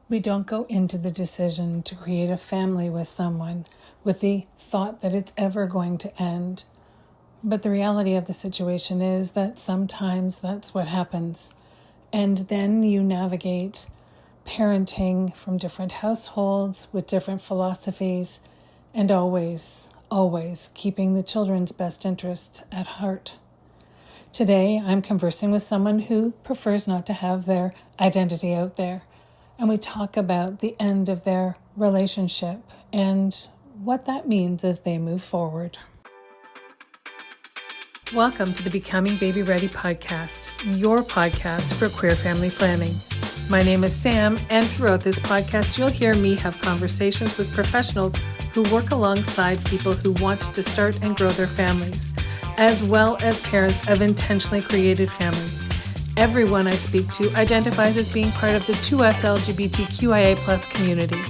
We don't go into the decision to create a family with someone with the thought that it's ever going to end. But the reality of the situation is that sometimes that's what happens. And then you navigate parenting from different households with different philosophies and always keeping the children's best interests at heart. Today, I'm conversing with someone who prefers not to have their identity out there, and we talk about the end of their relationship and what that means as they move forward. Welcome to the Becoming Baby Ready podcast, your podcast for queer family planning. My name is Sam, and throughout this podcast, you'll hear me have conversations with professionals who work alongside people who want to start and grow their families, as well as parents of intentionally created families. Everyone I speak to identifies as being part of the 2S LGBTQIA+ community.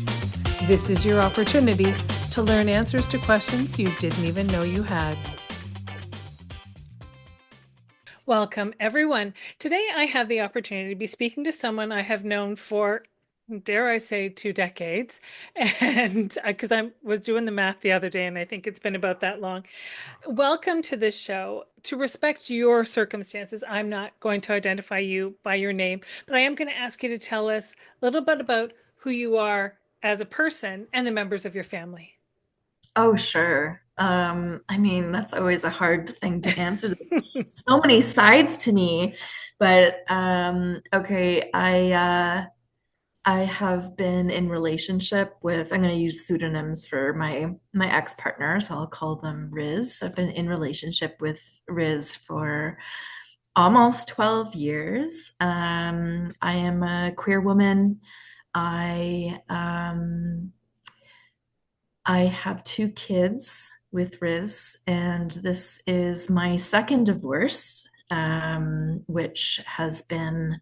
This is your opportunity to learn answers to questions you didn't even know you had. Welcome, everyone. Today I have the opportunity to be speaking to someone I have known for, dare I say, 2 decades. And because I was doing the math the other day, and I think it's been about that long. Welcome to this show. To respect your circumstances, I'm not going to identify you by your name, but I am going to ask you to tell us a little bit about who you are as a person and the members of your family. Oh, sure. That's always a hard thing to answer. So many sides to me, but okay, I have been in relationship with, I'm going to use pseudonyms for my ex-partner, so I'll call them Riz. I've been in relationship with Riz for almost 12 years. I am a queer woman. I I have two kids with Riz, and this is my second divorce, which has been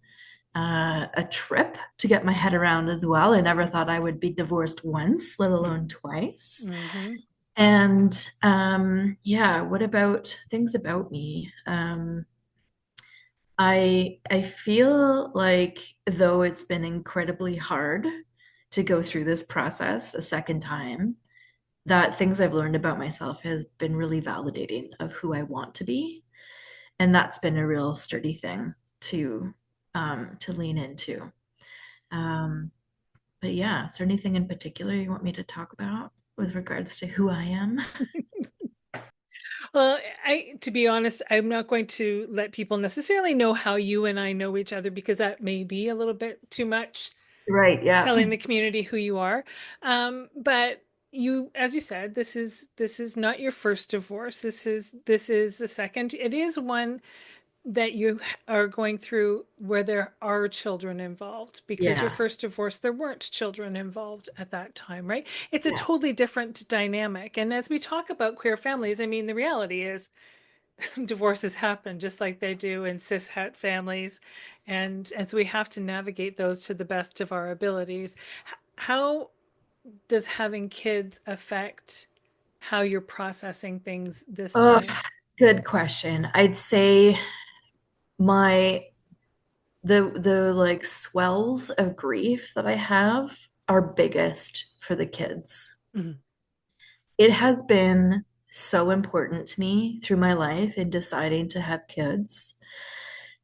a trip to get my head around as well. I never thought I would be divorced once, let alone twice. Mm-hmm. And yeah, what about things about me? I feel like though it's been incredibly hard to go through this process a second time, that things I've learned about myself has been really validating of who I want to be. And that's been a real sturdy thing to lean into. Um, but yeah, is there anything in particular you want me to talk about with regards to who I am? Well, to be honest, I'm not going to let people necessarily know how you and I know each other because that may be a little bit too much Right, yeah. telling the community who you are. But you, as you said, this is not your first divorce. This is the second. It is one that you are going through where there are children involved because your Yeah, first divorce there weren't children involved at that time, right? It's a yeah, totally different dynamic. And as we talk about queer families, I mean the reality is divorces happen just like they do in cishet families, and so we have to navigate those to the best of our abilities. How does having kids affect how you're processing things this oh, time? good question. I'd say my the like swells of grief that I have are biggest for the kids. Mhm. It has been so important to me through my life in deciding to have kids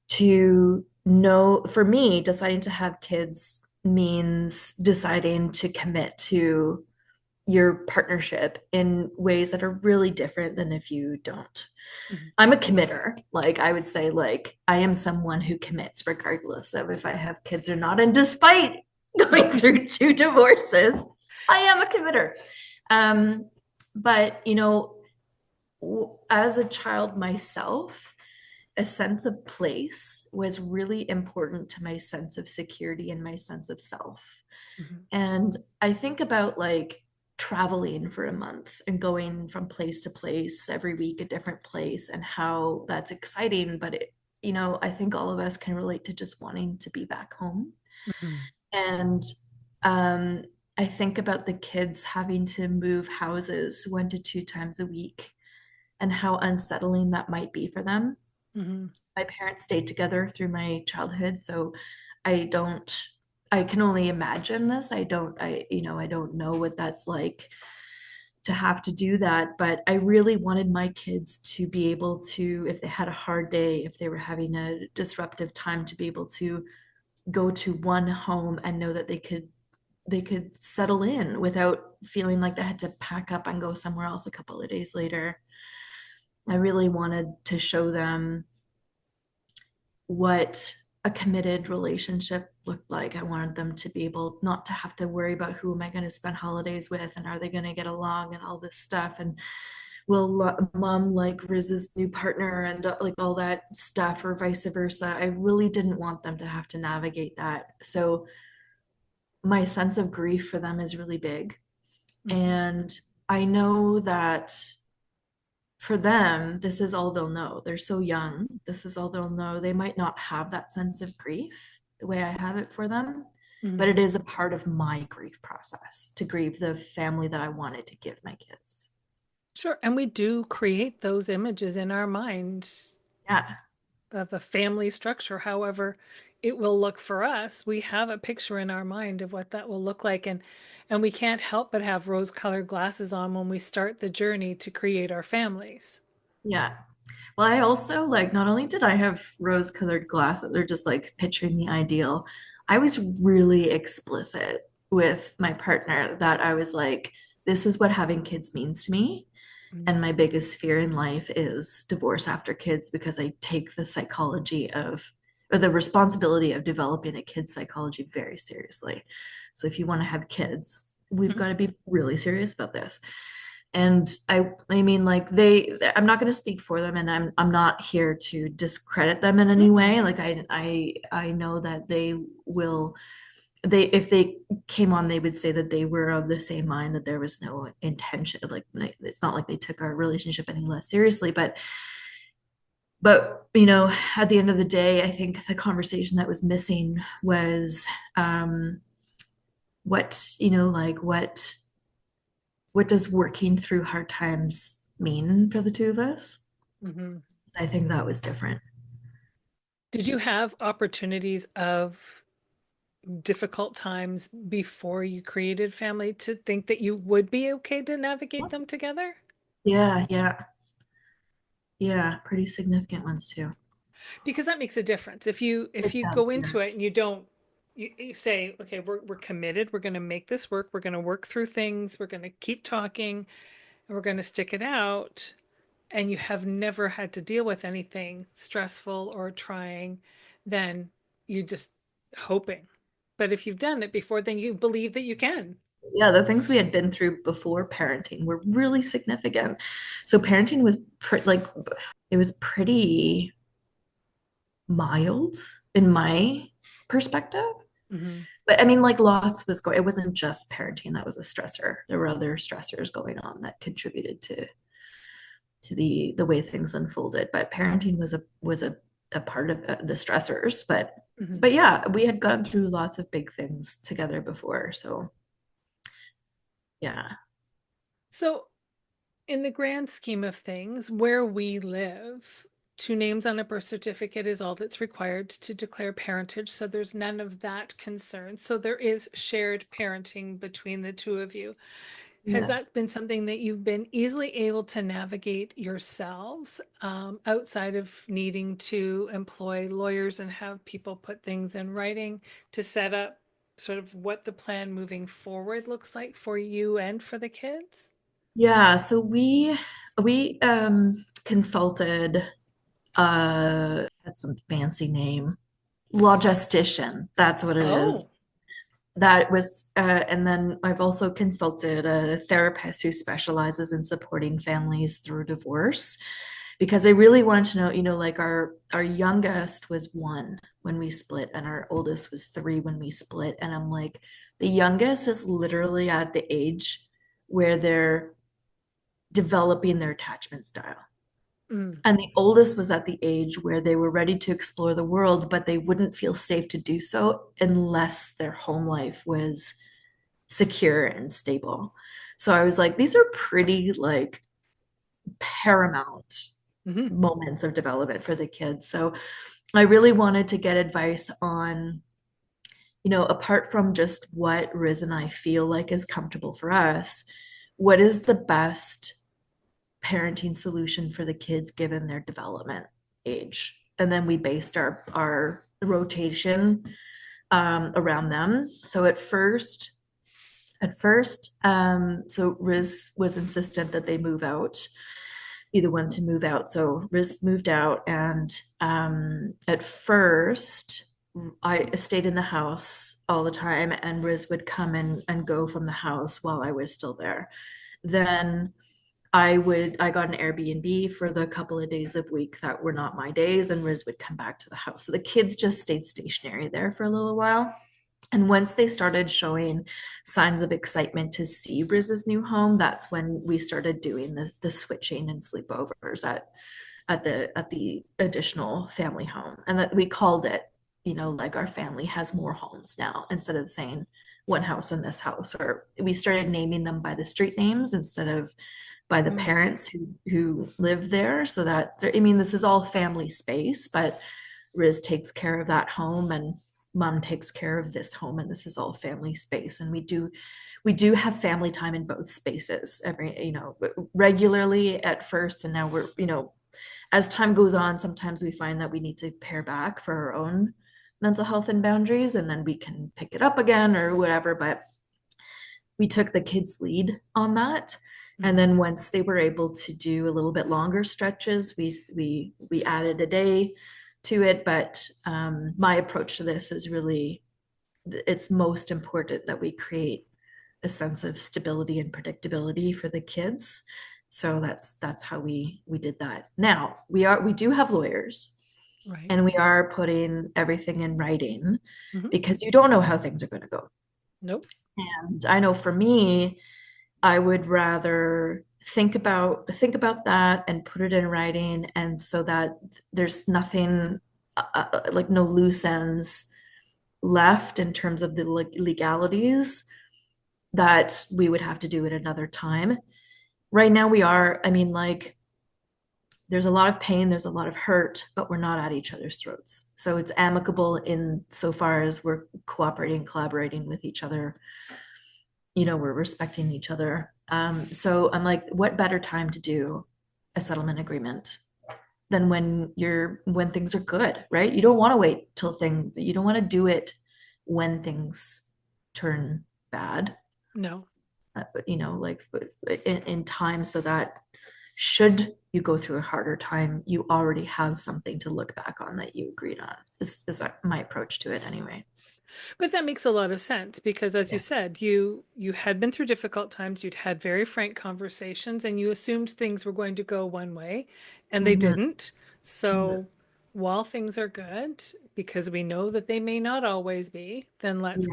to know, for me, deciding to have kids means deciding to commit to your partnership in ways that are really different than if you don't. Mhm. I'm a committer. Like I would say, like I am someone who commits regardless of if I have kids or not. And despite going through two divorces, I am a committer. Um, but as a child myself, a sense of place was really important to my sense of security and my sense of self. Mhm. And I think about like traveling for a month and going from place to place every week, a different place, and how that's exciting. But I think all of us can relate to just wanting to be back home. Mhm. And um, I think about the kids having to move houses 1 to 2 times a week and how unsettling that might be for them. Mhm. My parents stayed together through my childhood, so I don't I can only imagine this. I don't know what that's like to have to do that, but I really wanted my kids to be able to, if they had a hard day, if they were having a disruptive time, to be able to go to one home and know that they could settle in without feeling like they had to pack up and go somewhere else a couple of days later. I really wanted to show them what a committed relationship looked like. I wanted them to be able not to have to worry about who am I going to spend holidays with and are they going to get along and all this stuff, and will mom like Riz's new partner and like all that stuff, or vice versa. I really didn't want them to have to navigate that. So my sense of grief for them is really big. Mhm. And I know that for them, this is all they'll know. They're so young. This is all they'll know. They might not have that sense of grief the way I have it for them, but Mhm. it is a part of my grief process to grieve the family that I wanted to give my kids. Sure. And we do create those images in our mind Yeah. of a family structure. However, it will look for us. We have a picture in our mind of what that will look like. And we can't help but have rose-colored glasses on when we start the journey to create our families. Yeah. Well, I also like, not only did I have rose-colored glasses, they're just like picturing the ideal, I was really explicit with my partner that I was like, this is what having kids means to me. Mm. And my biggest fear in life is divorce after kids, because I take the psychology of, or the responsibility of developing a kid's psychology very seriously. So if you want to have kids, we've Mhm. got to be really serious about this. And I mean, like I'm not going to speak for them, and I'm not here to discredit them in any way. Like I know that they will, they, if they came on, they would say that they were of the same mind, that there was no intention, like it's not like they took our relationship any less seriously. But at the end of the day, I think the conversation that was missing was, um like what does working through hard times mean for the two of us? Mhm. I think that was different. Did you have opportunities of difficult times before you created family to think that you would be okay to navigate them together? Yeah, yeah, yeah, pretty significant ones too. Because that makes a difference. If you It go does, yeah. into it and you don't, you say, okay, we're committed, we're going to make this work, we're going to work through things, we're going to keep talking, and we're going to stick it out, and you have never had to deal with anything stressful or trying, then you just hoping. But if you've done it before, then you believe that you can. Yeah, the things we had been through before parenting were really significant. So parenting was like it was pretty mild in my perspective. Hmm. But I mean, like lots was going, it wasn't just parenting that was a stressor. There were other stressors going on that contributed to the way things unfolded. But parenting was a part of the stressors. But Hmm. but yeah, we had gone through lots of big things together before. So yeah. So in the grand scheme of things, where we live, two names on a birth certificate is all that's required to declare parentage. So there's none of that concern. So there is shared parenting between the two of you. Has Yeah. that been something that you've been easily able to navigate yourselves, outside of needing to employ lawyers and have people put things in writing to set up sort of what the plan moving forward looks like for you and for the kids? Yeah, so we consulted, had some fancy name, logistician, that's what it is. Oh. That was, and then I've also consulted a therapist who specializes in supporting families through divorce, because I really wanted to know, like our youngest was 1 when we split, and our oldest was 3 when we split, and I'm like, the youngest is literally at the age where they're developing their attachment style. Mm. And the oldest was at the age where they were ready to explore the world, but they wouldn't feel safe to do so unless their home life was secure and stable. So I was like, these are pretty like paramount Hmm. moments of development for the kids. So I really wanted to get advice on apart from just what Riz and I feel like is comfortable for us, what is the best parenting solution for the kids given their development age? And then we based our rotation around them. So so Riz was insistent that they move out, be the one to move out. So Riz moved out, and at first, I stayed in the house all the time, and Riz would come and go from the house while I was still there. Then I got an Airbnb for the couple of days of week that were not my days, and Riz would come back to the house. So the kids just stayed stationary there for a little while. And once they started showing signs of excitement to see Riz's new home, that's when we started doing the switching and sleepovers at the additional family home. And that we called it, like our family has more homes now, instead of saying one house in this house. Or we started naming them by the street names instead of by the Mm. parents who live there. So that, I mean, this is all family space, but Riz takes care of that home, and mom takes care of this home, and this is all family space. And we do have family time in both spaces regularly at first, and now we're, as time goes on, sometimes we find that we need to pare back for our own mental health and boundaries, and then we can pick it up again or whatever. But we took the kids lead on that. And then once they were able to do a little bit longer stretches, we added a day to it. But my approach to this is really, it's most important that we create a sense of stability and predictability for the kids. So that's how we did that. Now we do have lawyers, Right. and we are putting everything in writing, Hmm. because you don't know how things are going to go. Nope. And I know for me, I would rather think about that and put it in writing, and so that there's nothing, like no loose ends left in terms of the legalities that we would have to do at another time. Right now we are, I mean, like, there's a lot of pain, there's a lot of hurt, but we're not at each other's throats. So it's amicable in so far as we're cooperating, collaborating with each other, we're respecting each other. So I'm like, what better time to do a settlement agreement than when things are good, right? You don't want to wait till you don't want to do it when things turn bad, No. like in time, so that should you go through a harder time, you already have something to look back on that you agreed on. Is my approach to it anyway. But that makes a lot of sense because, as you Yeah. said, you had been through difficult times, you'd had very frank conversations, and you assumed things were going to go one way, and they Mhm. didn't. So while things are good, because we know that they may not always be, then Yeah. let's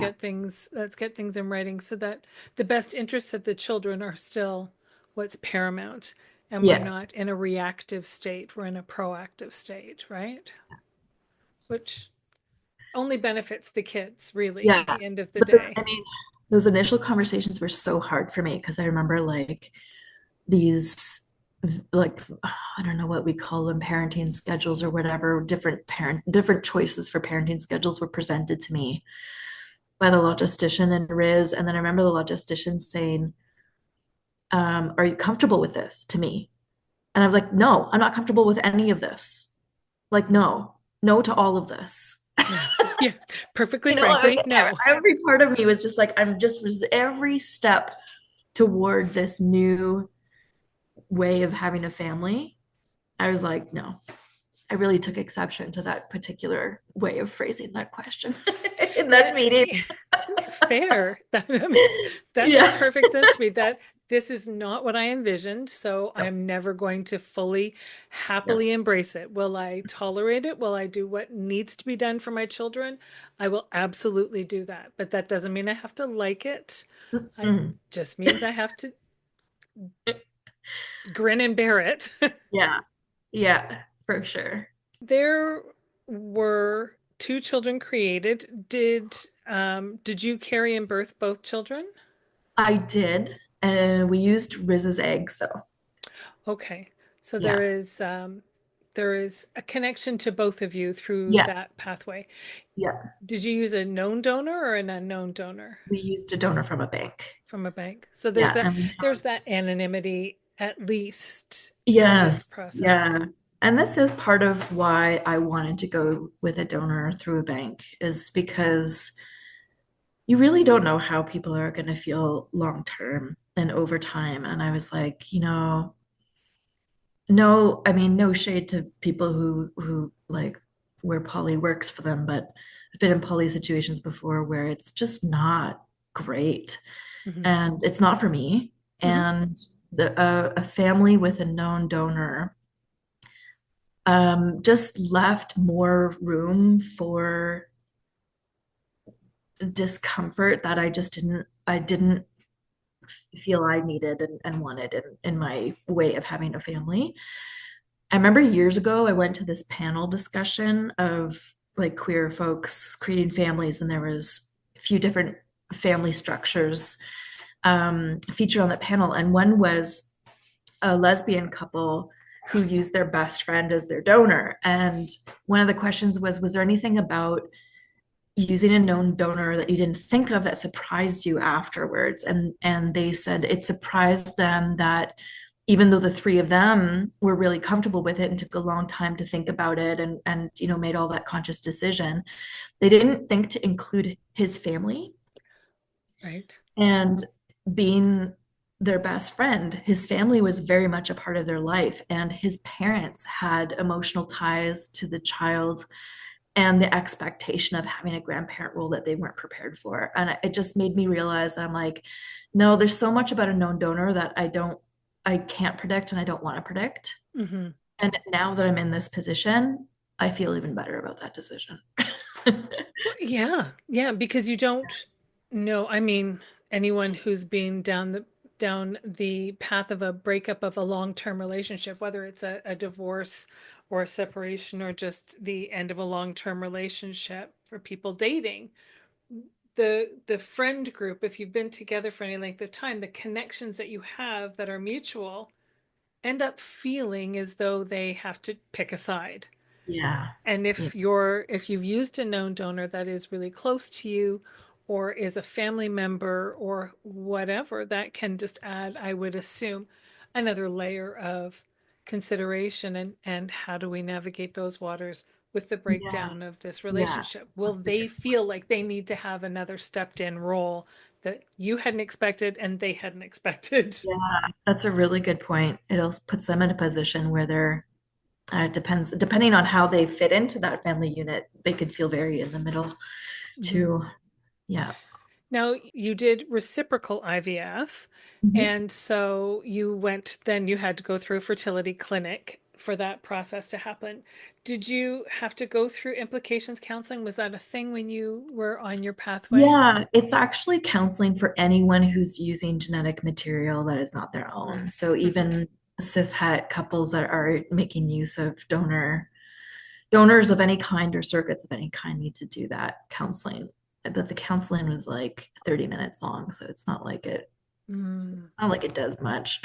get things in writing so that the best interests of the children are still what's paramount, and we're Yeah. not in a reactive state, we're in a proactive state, right? Which only benefits the kids, really, at Yeah. the end of the But day. I mean, those initial conversations were so hard for me, because I remember like these, like, I don't know what we call them, parenting schedules or whatever, different choices for parenting schedules were presented to me by the logistician and Riz. And then I remember the logistician saying, are you comfortable with this, to me? And I was like, no, I'm not comfortable with any of this. Like, no to all of this. Yeah. Yeah. Perfectly I mean, frankly, no. every part of me was just like, every step toward this new way of having a family. I was like, no. I really took exception to that particular way of phrasing that question in that That meeting. fair. That makes Yeah. perfect sense to me. That this is not what I envisioned, so I am never going to fully Yep. happily embrace it. Will I tolerate it? Will I do what needs to be done for my children? I will absolutely do that. But that doesn't mean I have to like it. I Mhm. just means I have to grin and bear it. Yeah. Yeah, for sure. There were two children created. Did you carry and birth both children? I did. And we used Riz's eggs though. Okay. So there Yeah. is there is a connection to both of you through that Yes. pathway. Yeah. Did you use a known donor or an unknown donor We used a donor from a bank. from a bank? So Yeah. And we there's that anonymity at least through this Yes, yeah. process. And this is part of why I wanted to go with a donor through a bank, is because you really don't know how people are going to feel long term and over time. And I was like, no, I mean, no shade to people who like where poly works for them, but I've been in poly situations before where it's just not great, Hmm. and it's not for me. Hmm. And a family with a known donor just left more room for discomfort that I didn't feel I needed and wanted in my way of having a family. I remember years ago I went to this panel discussion of like queer folks creating families, and there was a few different family structures featured on that panel, and one was a lesbian couple who used their best friend as their donor. And one of the questions was there anything about using a known donor that you didn't think of that surprised you afterwards? And they said it surprised them that even though the three of them were really comfortable with it and took a long time to think about it and made all that conscious decision, they didn't think to include his family. Right. And being their best friend, his family was very much a part of their life, and his parents had emotional ties to the child and the expectation of having a grandparent role that they weren't prepared for. And it just made me realize that I'm like, no, there's so much about a known donor that I can't predict and I don't want to predict. Hmm. And now that I'm in this position, I feel even better about that decision. Well, yeah, yeah, because you don't know. I mean, anyone who's been down the path of a breakup of a long-term relationship, whether it's a divorce or a separation or just the end of a long-term relationship for people dating, the friend group, if you've been together for any length of time, the connections that you have that are mutual end up feeling as though they have to pick a side. Yeah. And Yeah. if you've used a known donor that is really close to you or is a family member or whatever, that can just add, I would assume, another layer of consideration and how do we navigate those waters with the Yeah. breakdown of this Yeah. relationship? Will That's a they good feel like they need to have another stepped in role that you hadn't expected and they hadn't expected? Yeah, that's a really good point. It also puts them in a position where depending on how they fit into that family unit, they could feel very in the middle Mhm. too. Yeah. Now, you did reciprocal IVF, Mhm. and so then you had to go through a fertility clinic for that process to happen. Did you have to go through implications counseling? Was that a thing when you were on your pathway? Yeah, it's actually counseling for anyone who's using genetic material that is not their own. So Hmm. even cishet couples that are making use of donors of any kind or surrogates of any kind need to do that counseling. But the counseling was like 30 minutes long, so Mm. it's not like it does much.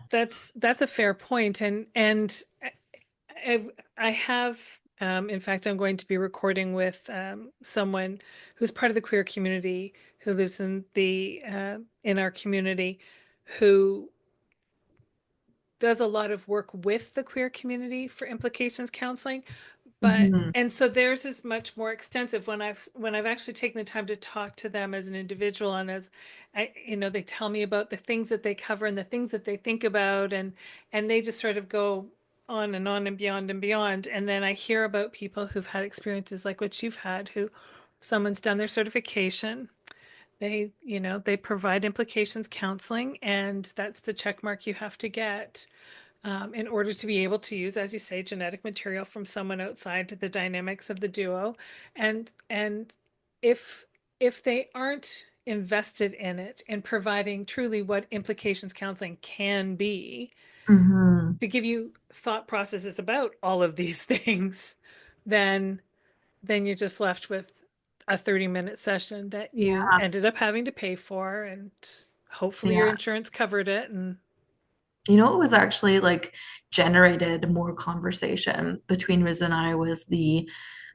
That's a fair point, and I've, I have. In fact, I'm going to be recording with someone who's part of the queer community who lives in our community, who does a lot of work with the queer community for implications counseling, but Mhm. and so theirs is much more extensive when I've actually taken the time to talk to them as an individual and as they tell me about the things that they cover and the things that they think about and they just sort of go on and beyond, and then I hear about people who've had experiences like what you've had, who someone's done their certification, they provide implications counseling, and that's the check mark you have to get in order to be able to use, as you say, genetic material from someone outside the dynamics of the duo. And if if they aren't invested in it and providing truly what implications counseling can be Mhm. to give you thought processes about all of these things, then you're just left with a 30-minute session that you Yeah, ended up having to pay for, and hopefully your yeah, insurance covered it. And You know, it was actually like generated more conversation between Riz and I was the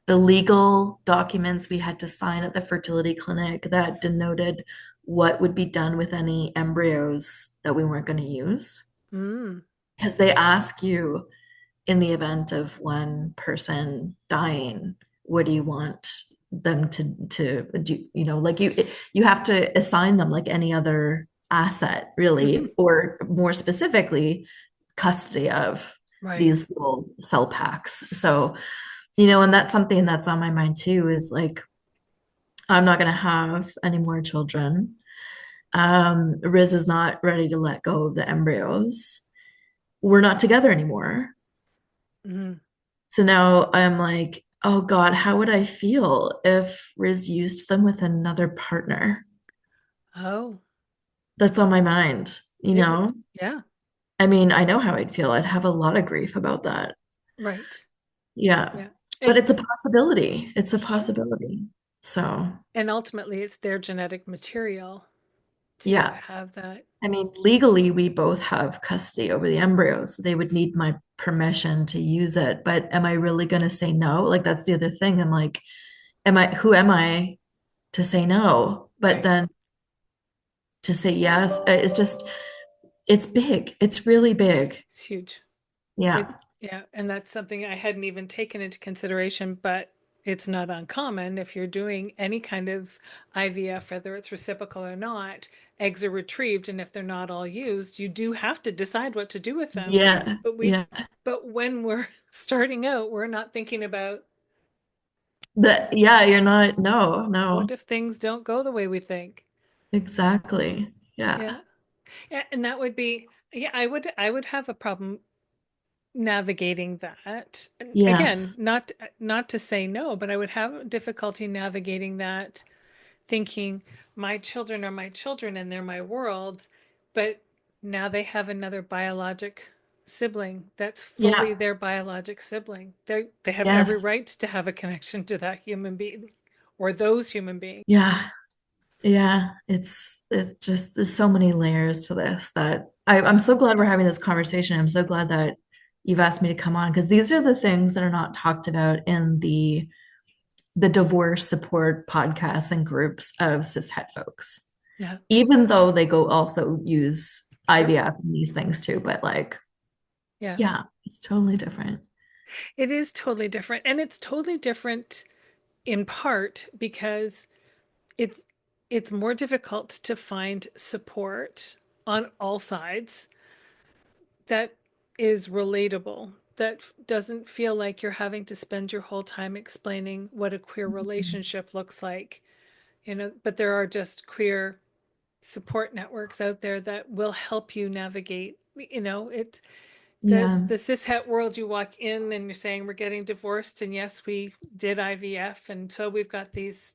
legal documents we had to sign at the fertility clinic that denoted what would be done with any embryos that we weren't going to use. Mm. Because they ask you in the event of one person dying, what do you want them to do? You know, like you have to assign them like any other asset, really, or more specifically, custody of Right. these little cell packs. So, you know, and that's something that's on my mind too, is like I'm not gonna have any more children. Riz is not ready to let go of the embryos. We're not together anymore. Mm. So now I'm like, oh God, how would I feel if Riz used them with another partner? Oh, That's on my mind, you it would. know? Yeah. I mean, I know how I'd feel. I'd have a lot of grief about that. Right. Yeah. Yeah. But And it's a possibility. It's a sure. possibility. So, And ultimately, it's their genetic material to yeah. have that. I mean, legally, we both have custody over the embryos. They would need my permission to use it. But am I really going to say no? Like, that's the other thing. I'm like, who am I to say no? But Right. then to say yes, it's just, it's big. It's really big. It's huge. It, Yeah. yeah. And that's something I hadn't even taken into consideration, but it's not uncommon if you're doing any kind of IVF, whether it's reciprocal or not, eggs are retrieved. And if they're not all used, you do have to decide what to do with them. Yeah. But we, Yeah. but when we're starting out, we're not thinking about Yeah, you're not, no, what no, if things don't go the way we think. exactly. Yeah. Yeah. Yeah, and that would be, yeah, I would have a problem navigating that. And again, Yes. not to say no, but I would have difficulty navigating that, thinking my children are my children and they're my world, but now they have another biologic sibling that's fully Yeah. their biologic sibling. They have every Yes. right to have a connection to that human being or those human beings. Yeah. Yeah. It's just, there's so many layers to this that I'm Yeah. so glad we're having this conversation. I'm so glad that you've asked me to come on because these are the things that are not talked about in the divorce support podcasts and groups of cishet folks. Yeah. Even though they go also use Sure. IVF and these things too, but like, Yeah. yeah, it's totally different. It is totally different. And it's totally different in part because it's it's more difficult to find support on all sides that is relatable, that doesn't feel like you're having to spend your whole time explaining what a queer relationship looks like, but there are just queer support networks out there that will help you navigate, it Yeah. the cishet world. You walk in and you're saying we're getting divorced, and yes, we did IVF, and so we've got these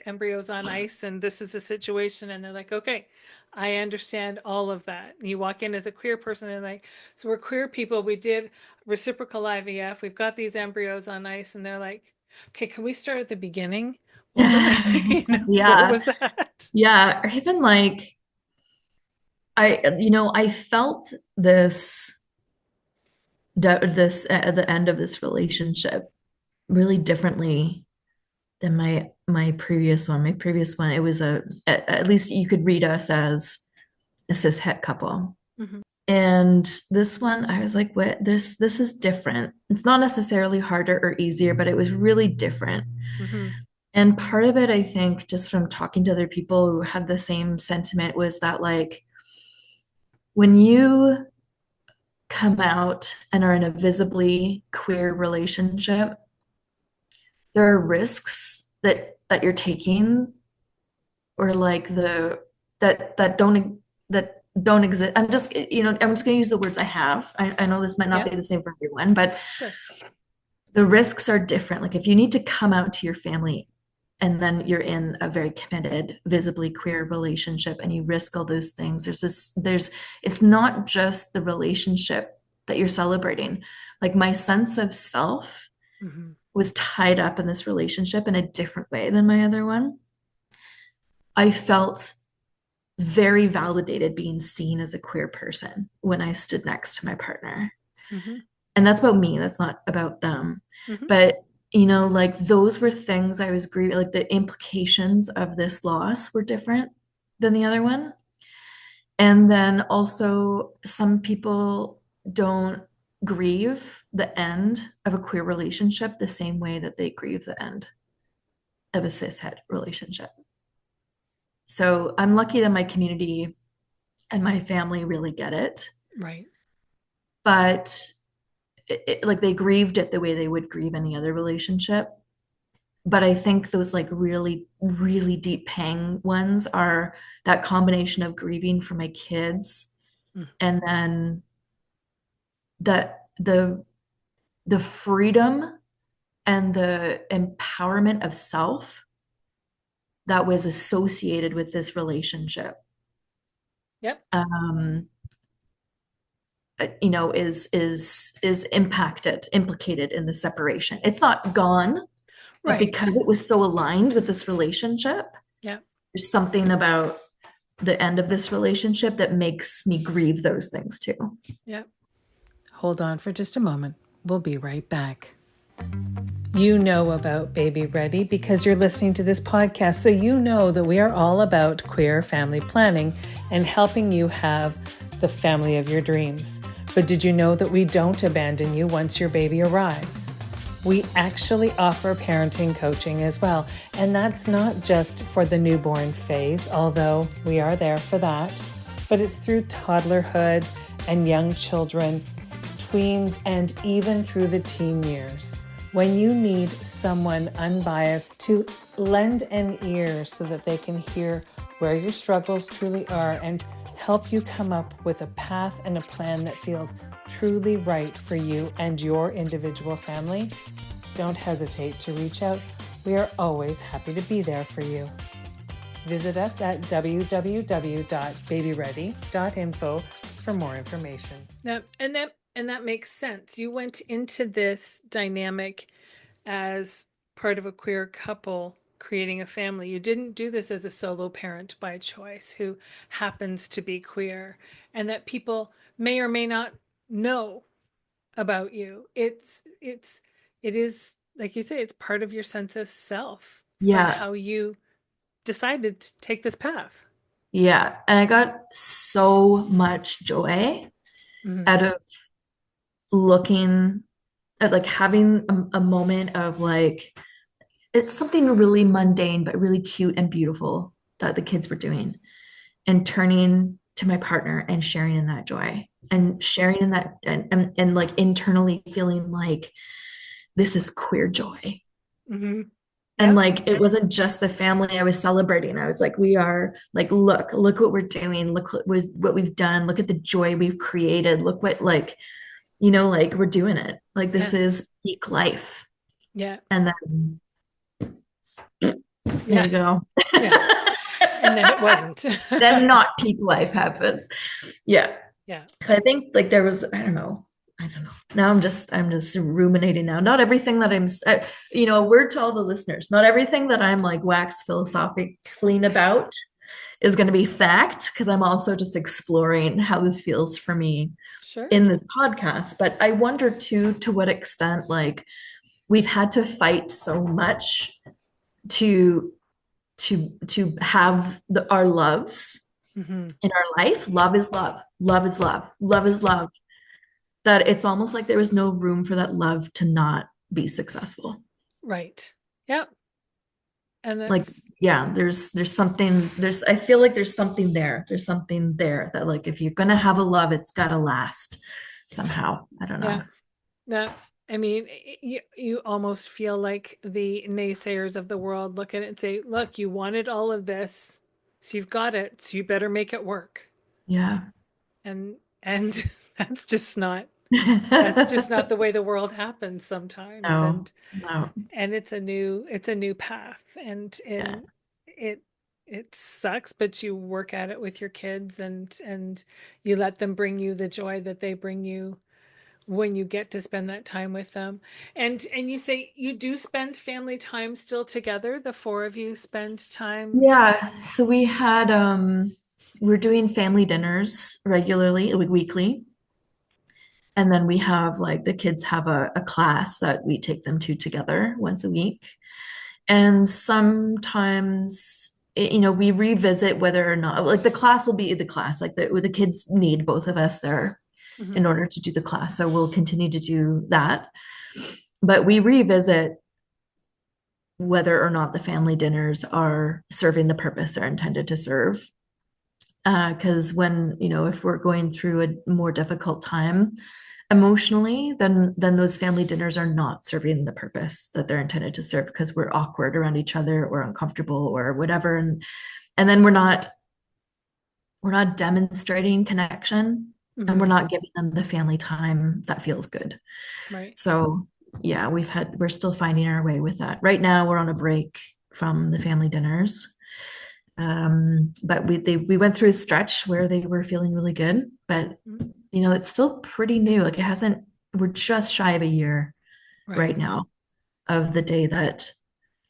embryos on ice, and this is the situation. And they're like, okay, I understand all of that. And you walk in as a queer person, and they're like, so we're queer people. We did reciprocal IVF. We've got these embryos on ice, and they're like, okay, can we start at the beginning? What was, what Yeah. was that? Yeah. Or even like I felt this at the end of this relationship really differently than my previous one. My previous one, it was at least you could read us as a cis het couple. Mm-hmm. And this one, I was like, what? This is different. It's not necessarily harder or easier, but it was really different. Mm-hmm. And part of it, I think, just from talking to other people who had the same sentiment, was that like when you come out and are in a visibly queer relationship, there are risks that you're taking or like the that don't exist. I'm just gonna use the words I have. I know this might not Yeah, be the same for everyone, but sure. the risks are different. Like if you need to come out to your family and then you're in a very committed, visibly queer relationship and you risk all those things, it's not just the relationship that you're celebrating. Like my sense of self Mm-hmm. was tied up in this relationship in a different way than my other one. I felt very validated being seen as a queer person when I stood next to my partner. Mm-hmm. And that's about me, that's not about them. Mm-hmm. But, like those were things I was grieving, like the implications of this loss were different than the other one. And then also, some people don't grieve the end of a queer relationship the same way that they grieve the end of a cishet relationship. So I'm lucky that my community and my family really get it. Right. But like they grieved it the way they would grieve any other relationship. But I think those like really, really deep pang ones are that combination of grieving for my kids Mm. and then the the the freedom and the empowerment of self that was associated with this relationship. Yep. Um, is implicated in the separation. It's not gone, but Right. because it was so aligned with this relationship, Yep. there's something about the end of this relationship that makes me grieve those things too. Yep. Hold on for just a moment. We'll be right back. You know about babyREADY because you're listening to this podcast, so you know that we are all about queer family planning and helping you have the family of your dreams. But did you know that we don't abandon you once your baby arrives? We actually offer parenting coaching as well, and that's not just for the newborn phase, although we are there for that, but it's through toddlerhood and young children, tweens, and even through the teen years. When you need someone unbiased to lend an ear so that they can hear where your struggles truly are and help you come up with a path and a plan that feels truly right for you and your individual family, don't hesitate to reach out. We are always happy to be there for you. Visit us at www.babyready.info for more information. And that makes sense. You went into this dynamic as part of a queer couple creating a family. You didn't do this as a solo parent by choice who happens to be queer, and that people may or may not know about you. It is like you say, it's part of your sense of self from Yeah, how you decided to take this path. yeah. And I got so much joy Mm-hmm. out of looking at like having a moment of like, it's something really mundane, but really cute and beautiful that the kids were doing, and turning to my partner and sharing in that joy and sharing in that and like internally feeling like this is queer joy. Mm-hmm. And Yep. like it wasn't just the family I was celebrating. I was like, we are like, look what we're doing. Look what we've done. Look at the joy we've created. Look what like, like we're doing it. Like this Yeah. is peak life. Yeah. And then there Yeah. you go. Yeah. And then it wasn't. Then not peak life happens. Yeah. Yeah. I think like there was, I don't know. Now I'm just ruminating now. Not everything that a word to all the listeners, not everything that I'm like wax philosophic clean about is going to be fact, because I'm also just exploring how this feels for me Sure. in this podcast. But I wonder too, to what extent like we've had to fight so much to have our loves Mm-hmm. in our life. Love is love. Love is love. Love is love. That it's almost like there was no room for that love to not be successful. Right. Yeah. And Like, that's, yeah, there's something, I feel like there's something there. There's something there that like if you're gonna have a love, it's gotta last somehow. I don't know. yeah. No, I mean, you almost feel like the naysayers of the world look at it and say, look, you wanted all of this, so you've got it, so you better make it work. Yeah. And that's just not the way the world happens sometimes. No, no. And it's a new path. Yeah. And it it sucks, but you work at it with your kids and you let them bring you the joy that they bring you when you get to spend that time with them. And you say you do spend family time still together, the four of you spend time. Yeah. So we had we're doing family dinners regularly, like weekly. And then we have like the kids have a class that we take them to together once a week. And sometimes, we revisit whether or not, like the class will be the class, like the kids need both of us there Hmm. in order to do the class. So we'll continue to do that. But we revisit whether or not the family dinners are serving the purpose they're intended to serve. Because if we're going through a more difficult time emotionally, then those family dinners are not serving the purpose that they're intended to serve because we're awkward around each other or uncomfortable or whatever. And then we're not demonstrating connection and we're Hmm. not giving them the family time that feels good. Right. So yeah, we're still finding our way with that. Right now we're on a break from the family dinners. But we went through a stretch where they were feeling really good, but Mhm. it's still pretty new. Like it hasn't, we're just shy of a year Right. right now of the day that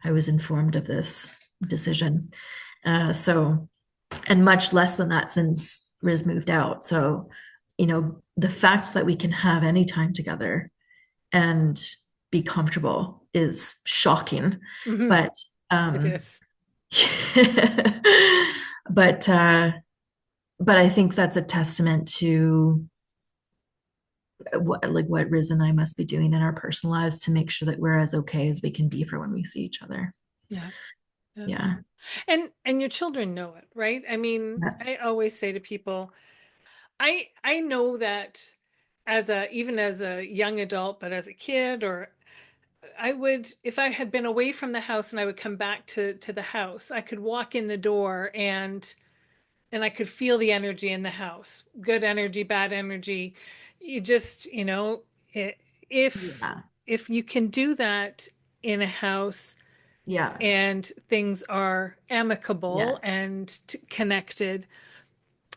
I was informed of this decision. So, and much less than that since Riz moved out. So, the fact that we can have any time together and be comfortable is shocking. Hmm. But, It um, is. but, uh, but I think that's a testament to what Riz and I must be doing in our personal lives to make sure that we're as okay as we can be for when we see each other. Yeah. Yeah. Yeah. And your children know it, right? I mean, Yeah. I always say to people, I know that as a even as a young adult, but as a kid, or I would, if I had been away from the house and I would come back to the house, I could walk in the door and I could feel the energy in the house. Good energy, bad energy. You just, if Yeah. if you can do that in a house Yeah. and things are amicable Yeah. and connected,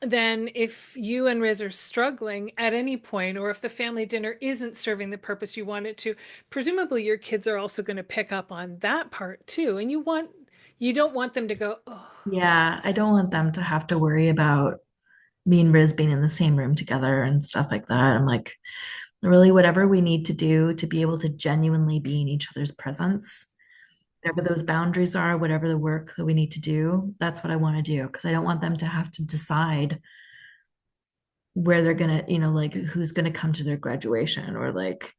then if you and Riz are struggling at any point, or if the family dinner isn't serving the purpose you want it to, presumably your kids are also going to pick up on that part too. And you don't want them to go, oh, Yeah. I don't want them to have to worry about me and Riz being in the same room together and stuff like that. I'm like, really, whatever we need to do to be able to genuinely be in each other's presence, whatever those boundaries are, whatever the work that we need to do, that's what I want to do. Because I don't want them to have to decide where they're gonna, like who's gonna come to their graduation or like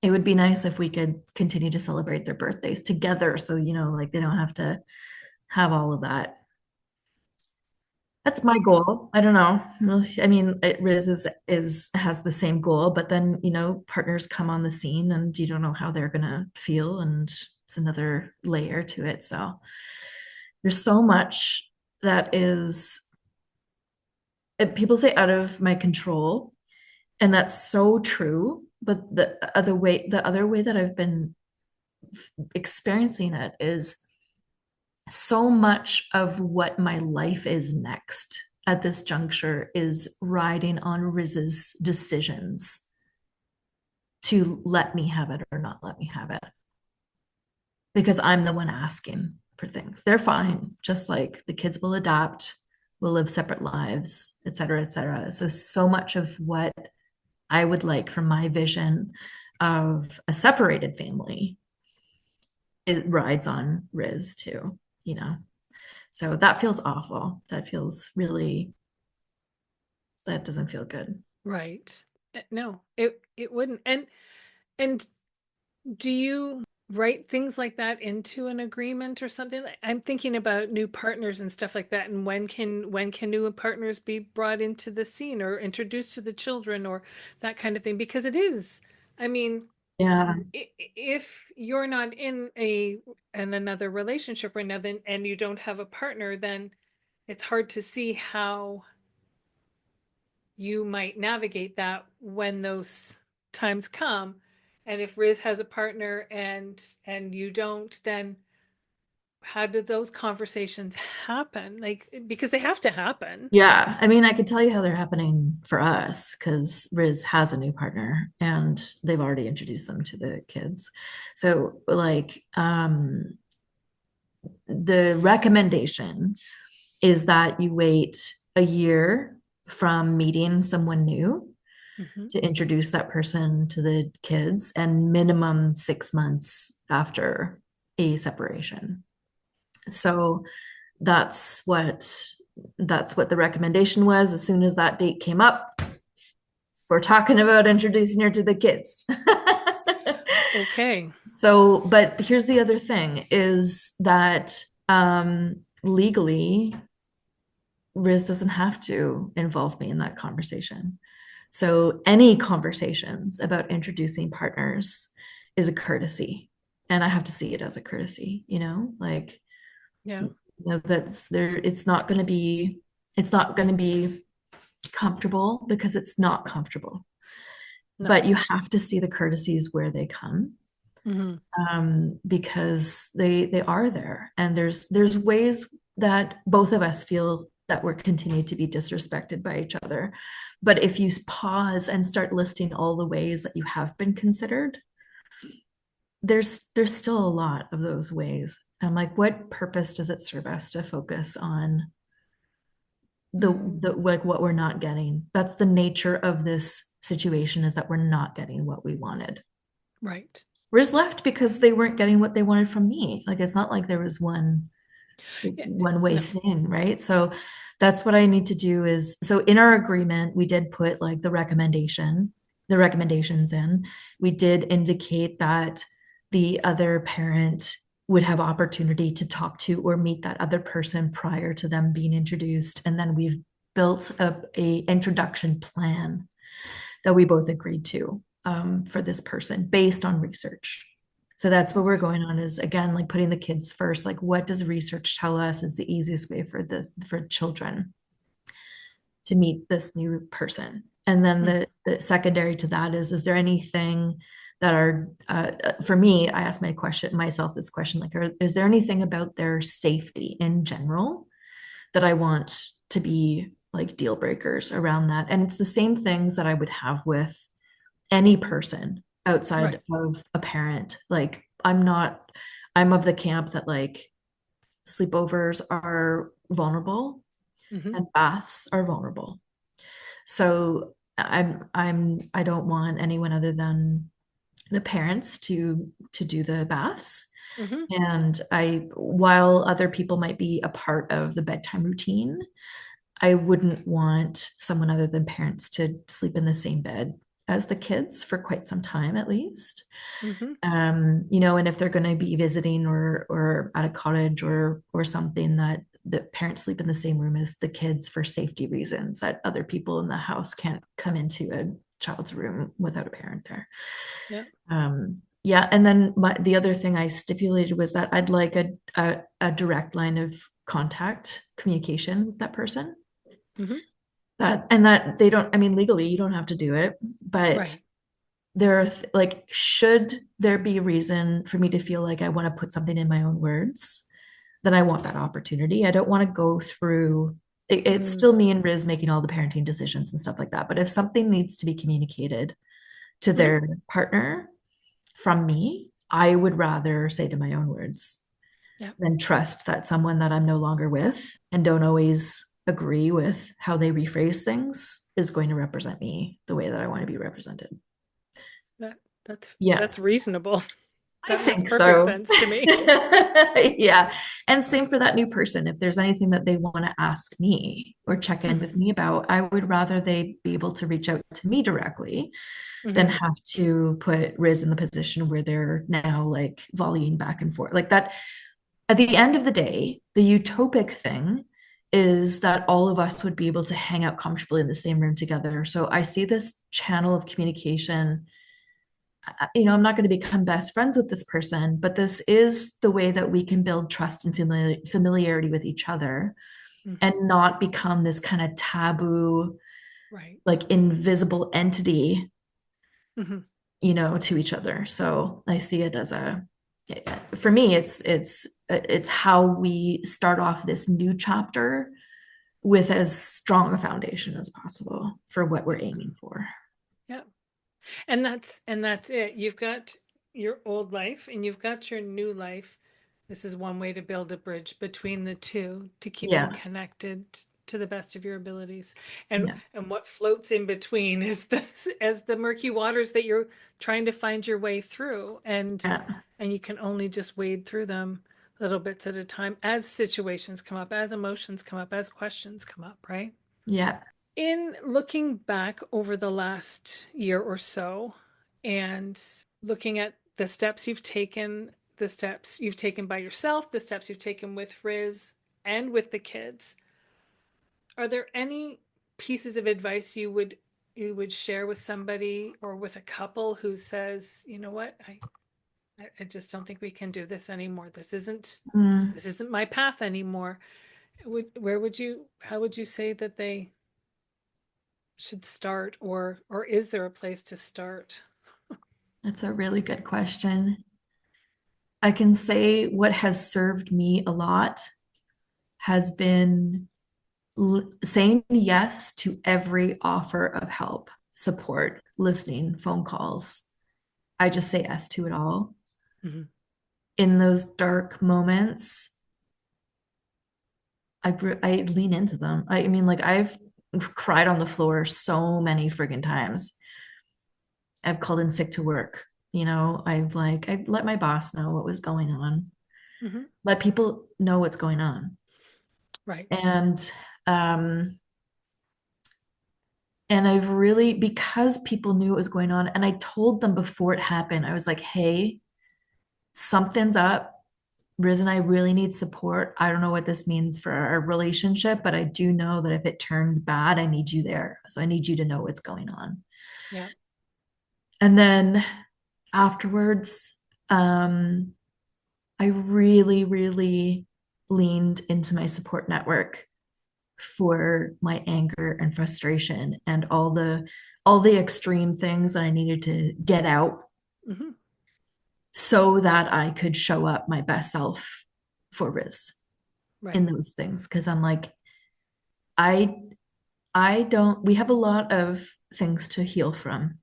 it would be nice if we could continue to celebrate their birthdays together. So, like they don't have to have all of that. That's my goal. I don't know. Well, I mean, Riz is has the same goal, but then, partners come on the scene and you don't know how they're gonna feel, and it's another layer to it. So there's so much that is people say out of my control, and that's so true. But the other way that I've been experiencing it is so much of what my life is next at this juncture is riding on Riz's decisions to let me have it or not let me have it because I'm the one asking for things. They're fine, just like the kids will adapt, will live separate lives, et cetera, et cetera. So much of what I would like from my vision of a separated family, it rides on Riz too, you know. So that feels awful. That doesn't feel good. right. No, it wouldn't. And do you write things like that into an agreement or something? I'm thinking about new partners and stuff like that, and when can new partners be brought into the scene or introduced to the children or that kind of thing? Because it is, I mean, Yeah. if you're not in another relationship right now, then and you don't have a partner, then it's hard to see how you might navigate that when those times come. And if Riz has a partner and you don't, then how do those conversations happen? Like because they have to happen. Yeah. I mean, I could tell you how they're happening for us because Riz has a new partner and they've already introduced them to the kids. So, like, the recommendation is that you wait a year from meeting someone new Mm-hmm. to introduce that person to the kids, and minimum 6 months after a separation. So that's what that's what the recommendation was. As soon as that date came up, we're talking about introducing her to the kids. Okay. So, but here's the other thing is that legally, Riz doesn't have to involve me in that conversation. So, any conversations about introducing partners is a courtesy. And I have to see it as a courtesy, like, Yeah. that's there, it's not going to be comfortable because it's not comfortable. No. But you have to see the courtesies where they come, Mm-hmm. because they are there, and there's ways that both of us feel that we're continuing to be disrespected by each other. But if you pause and start listing all the ways that you have been considered, there's still a lot of those ways. And like, what purpose does it serve us to focus on the like what we're not getting? That's the nature of this situation, is that we're not getting what we wanted. Right. Riz left because they weren't getting what they wanted from me. Like, it's not like there was Yeah. one way No. thing, right? So that's what I need to do is, so in our agreement, we did put like the recommendations in. We did indicate that the other parent would have opportunity to talk to or meet that other person prior to them being introduced. And then we've built up a introduction plan that we both agreed to, for this person based on research. So that's what we're going on, is again, like putting the kids first. Like, what does research tell us is the easiest way for children to meet this new person? And then the secondary to that is there anything that are, for me, I ask myself this question, like, is there anything about their safety in general that I want to be like deal breakers around that? And it's the same things that I would have with any person outside Right. of a parent. Like, I'm of the camp that like sleepovers are vulnerable Mm-hmm. and baths are vulnerable. So I don't want anyone other than the parents to do the baths. Mm-hmm. And while other people might be a part of the bedtime routine, I wouldn't want someone other than parents to sleep in the same bed as the kids for quite some time at least. Mm-hmm. And if they're going to be visiting or at a cottage or something, that the parents sleep in the same room as the kids for safety reasons, that other people in the house can't come into a child's room without a parent there. Yeah. Yeah, and then the other thing I stipulated was that I'd like a direct line of contact communication with that person. Mm-hmm. That they don't, I mean, legally you don't have to do it, but Right. there are like, should there be a reason for me to feel like I want to put something in my own words, then I want that opportunity. I don't want to go through it's Mm. still me and Riz making all the parenting decisions and stuff like that. But if something needs to be communicated to Mm-hmm. their partner from me, I would rather say to my own words Yeah. than trust that someone that I'm no longer with and don't always agree with how they rephrase things is going to represent me the way that I want to be represented. That that's Yeah, that's reasonable. I That makes think perfect so. sense to me. Yeah. And same for that new person. If there's anything that they want to ask me or check in with me about, I would rather they be able to reach out to me directly than Mm-hmm. have to put Riz in the position where they're now like volleying back and forth. Like that, at the end of the day, the utopic thing is that all of us would be able to hang out comfortably in the same room together. So I see this channel of communication. I'm not going to become best friends with this person, but this is the way that we can build trust and familiarity with each other and Mm-hmm. not become this kind of taboo, Right. like invisible entity, Mm-hmm. to each other. So I see it as for me, it's how we start off this new chapter with as strong a foundation as possible for what we're aiming for. Yeah. And that's it. You've got your old life and you've got your new life This is one way to build a bridge between the two to keep them Yeah. connected to the best of your abilities. And Yeah. what floats in between is this as the murky waters that you're trying to find your way through. Yeah. And you can only just wade through them little bits at a time as situations come up, as emotions come up, as questions come up, right? Yeah. In looking back over the last year or so and looking at the steps you've taken, the steps you've taken by yourself, the steps you've taken with Riz and with the kids, are there any pieces of advice you would share with somebody or with a couple who says, you know what, I just don't think we can do this anymore. Mm, This isn't my path anymore. Where would you how would you say that they should start, or is there a place to start? that's a really good question. I can say what has served me a lot has been saying yes to every offer of help, support, listening, phone calls. I just say yes to it all. Mhm. In those dark moments, I lean into them. I mean, like I've cried on the floor so many friggin' times. I've called in sick to work. I let my boss know what was going on, Mhm. let people know what's going on. Right. And um and I've really, because people knew what was going on, and I told them before it happened, I was like, hey, something's up. Riz and I really need support. I don't know what this means for our relationship, but I do know that if it turns bad, I need you there. So I need you to know what's going on. Yeah. And then afterwards, I really, really leaned into my support network for my anger and frustration and all the extreme things that I needed to get out Mhm. so that I could show up my best self for Riz in Right. those things. Because I'm like, I I don't, we have a lot of things to heal from.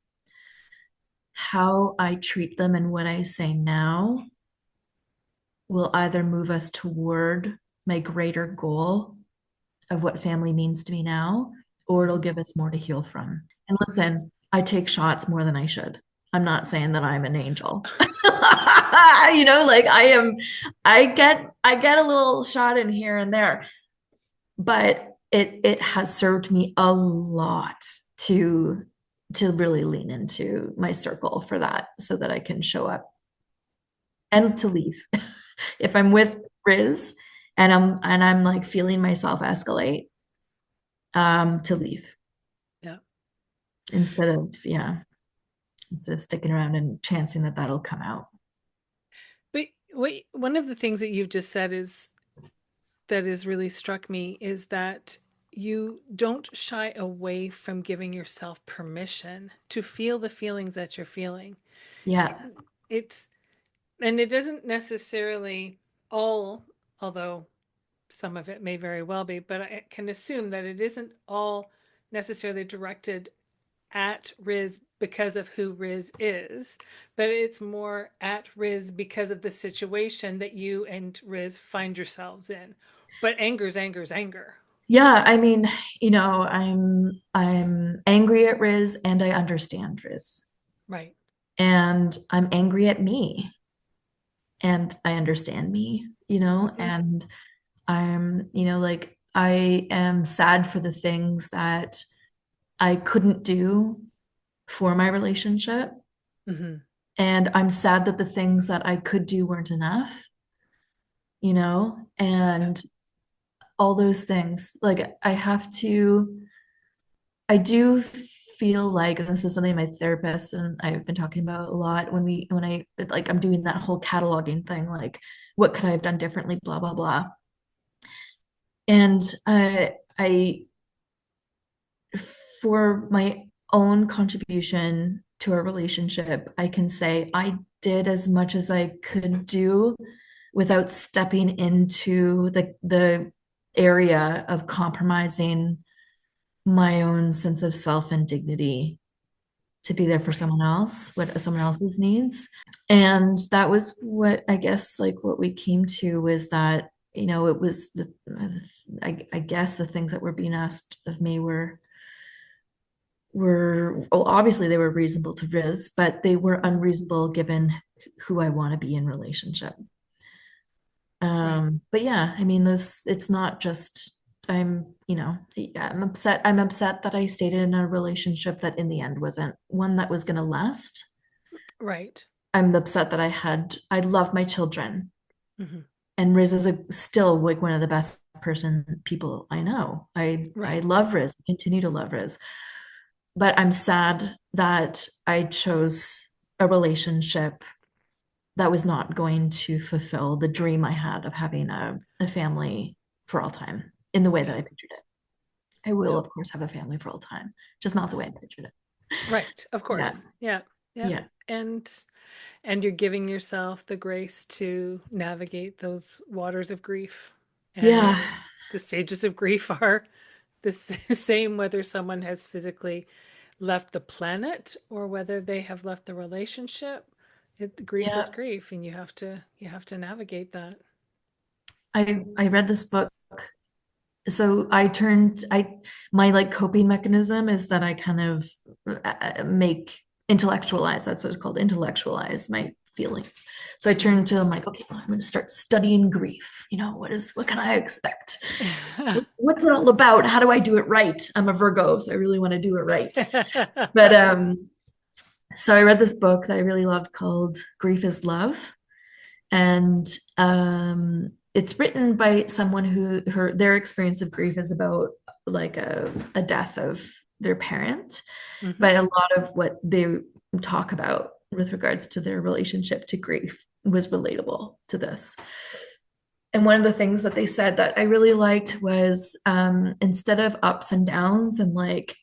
How I treat them and what I say now will either move us toward my greater goal of what family means to me now, or it'll Mhm. give us more to heal from. And listen, I take shots more than I should. I'm not saying that I'm an angel. Like I get a little shot in here and there, but it has served me a lot to to really lean into my circle for that so that I can show up and to leave. If I'm with Riz and I'm like feeling myself escalate, to leave Yeah. instead of, yeah, instead of sticking around and chancing that that'll come out. But wait, one of the things that you've just said is that has really struck me is that you don't shy away from giving yourself permission to feel the feelings that you're feeling. Yeah. It's and it doesn't necessarily all, although some of it may very well be, but I can assume that it isn't all necessarily directed at Riz because of who Riz is, but it's more at Riz because of the situation that you and Riz find yourselves in. But anger's anger. Yeah, I mean, I'm angry at Riz and I understand Riz. Right. And I'm angry at me and I understand me, Mm-hmm. and like I am sad for the things that I couldn't do for my relationship. Mm-hmm. And I'm sad that the things that I could do weren't enough, Yeah. and all those things. Like I do feel like, and this is something my therapist and I've been talking about a lot when I like I'm doing that whole cataloging thing, like what could I have done differently, blah, blah, blah. And I for my own contribution to our relationship, I can say I did as much as I could do without stepping into the area of compromising my own sense of self and dignity to be there for Right. someone else, what someone else's needs. And that was what I guess like what we came to was that, it was I guess the things that were being asked of me were well, obviously they were reasonable to Riz, but they were unreasonable given who I want to be in relationship. Right. But yeah, I mean, this it's not just yeah, I'm upset that I stayed in a relationship that in the end wasn't one that was gonna last. Right. I'm upset that I love my children. Hmm. And Riz is still like one of the best people I know. I Right. love Riz, continue to love Riz. But I'm sad that I chose a relationship that was not going to fulfill the dream I had of having a family for all time in the way that Yeah. I pictured it. I will, Yeah. of course, have a family for all time, just not the way I pictured it. Right. Of Yeah. course. Yeah. Yeah. Yeah. And and you're giving yourself the grace to navigate those waters of grief. And Yeah. the stages of grief are the same whether someone has physically left the planet or whether they have left the relationship. Grief is Yeah. grief, and you have to navigate that. I read this book. So my like coping mechanism is that I kind of make intellectualize, that's what it's called, intellectualize my feelings. So I turn to, I'm like, okay, well, I'm going to start studying grief. What can I expect? What's it all about? How do I do it right? I'm a Virgo, so I really want to do it right. But so I read this book that I really loved called Grief is Love. And it's written by someone who their experience of grief is about like a death of their parent, Hmm. but a lot of what they talk about with regards to their relationship to grief was relatable to this. And one of the things that they said that I really liked was instead of ups and downs and like,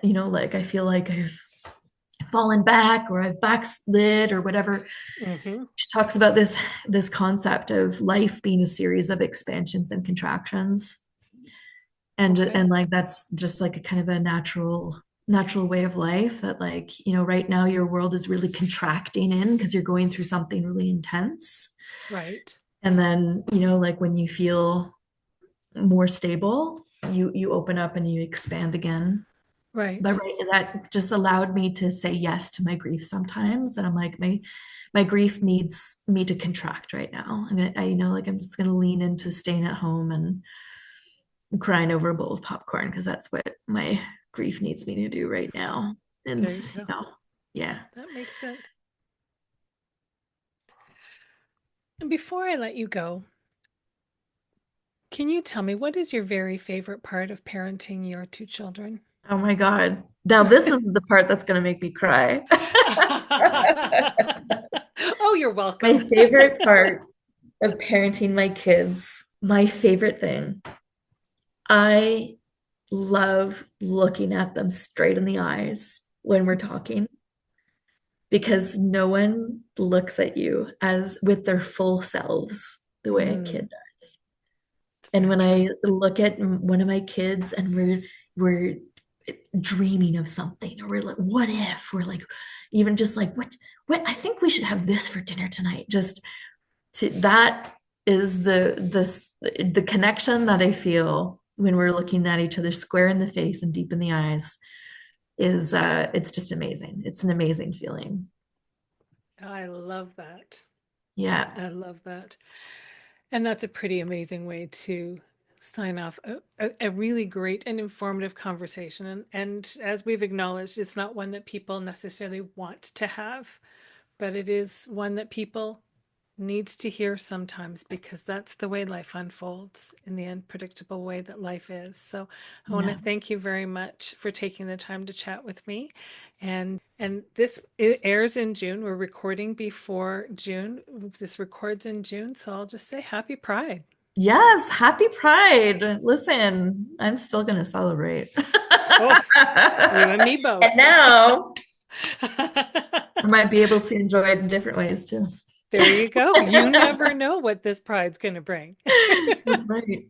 like I feel like I've fallen back or I've backslid or whatever. Hmm. She talks about this concept of life being a series of expansions and contractions. And Okay. like that's just like a kind of a natural way of life that like, right now your world is really contracting in because you're going through something really intense. Right. And then, like when you feel more stable, you open up and you expand again. But Right. right, that just allowed me to say yes to my grief sometimes. That I'm like, my grief needs me to contract right now. Like I'm just gonna lean into staying at home and crying over a bowl of popcorn because that's what my grief needs me to do right now. And There you go. yeah. That makes sense. And before I let you go, can you tell me what is your very favorite part of parenting your two children? Oh my God. Now this is the part that's gonna make me cry. Oh, you're My welcome. favorite part of parenting my kids, my favorite thing. I love looking at them straight in the eyes when we're talking because no one looks at you as with their full selves the way a Mm, kid does. it's And very when true. I look at one of my kids and we're dreaming of something or we're like, what if we're like even just like what I think we should have this for dinner tonight. Just that is the connection that I feel when we're looking at each other square in the face and deep in the eyes is it's just amazing. It's an amazing feeling. I love that. Yeah. I love that. And that's a pretty amazing way to sign off a really great and informative conversation. And as we've acknowledged, it's not one that people necessarily want to have, but it is one that people needs to hear sometimes because that's the way life unfolds in the unpredictable way that life is. So I want to Yeah. thank you very much for taking the time to chat with me. And this it airs in June. We're recording before June. This records in June, so I'll just say happy Pride. Yes, happy Pride. Listen, I'm still gonna celebrate. Oh, you and me And both. now I might be able to enjoy it in different ways too. There you go. You never know what this pride's going to bring. That's right.